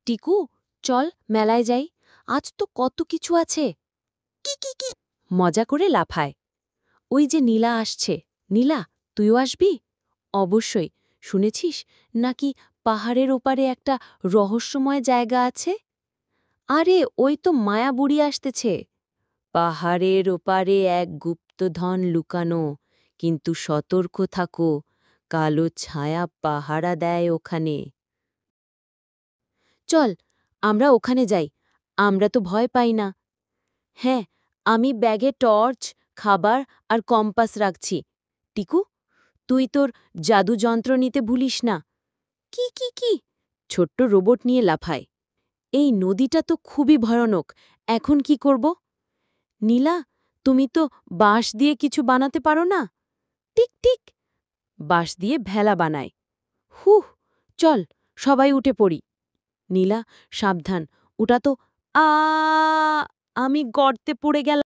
টিকু, চল মেলায় যাই, আজ তো কত কিছু আছে। কি মজা করে লাফায়। ওই যে নীলা আসছে। নীলা, তুইও আসবি? অবশ্যই। শুনেছিস নাকি পাহাড়ের ওপারে একটা রহস্যময় জায়গা আছে? আরে ওই তো মায়া বুড়ি আসতেছে। পাহাড়ের ওপারে এক গুপ্তধন লুকানো, কিন্তু সতর্ক থাকো, কালো ছায়া পাহারা দেয় ওখানে। চল, আমরা ওখানে যাই, আমরা তো ভয় পাই না। হ্যাঁ, আমি ব্যাগে টর্চ, খাবার আর কম্পাস রাখছি। টিকু, তুই তোর জাদু যন্ত্র নিতে ভুলিস না। কি ছোট্ট রোবট নিয়ে লাফায়। এই নদীটা তো খুবই ভয়ানক, এখন কি করব? নীলা, তুমি তো বাঁশ দিয়ে কিছু বানাতে পারো না? টিক বাঁশ দিয়ে ভেলা বানায়। হুহ, চল সবাই উঠে পড়ি। নীলা, সাবধান, ওটা তো। আ আমি গর্তে পড়ে গেলাম।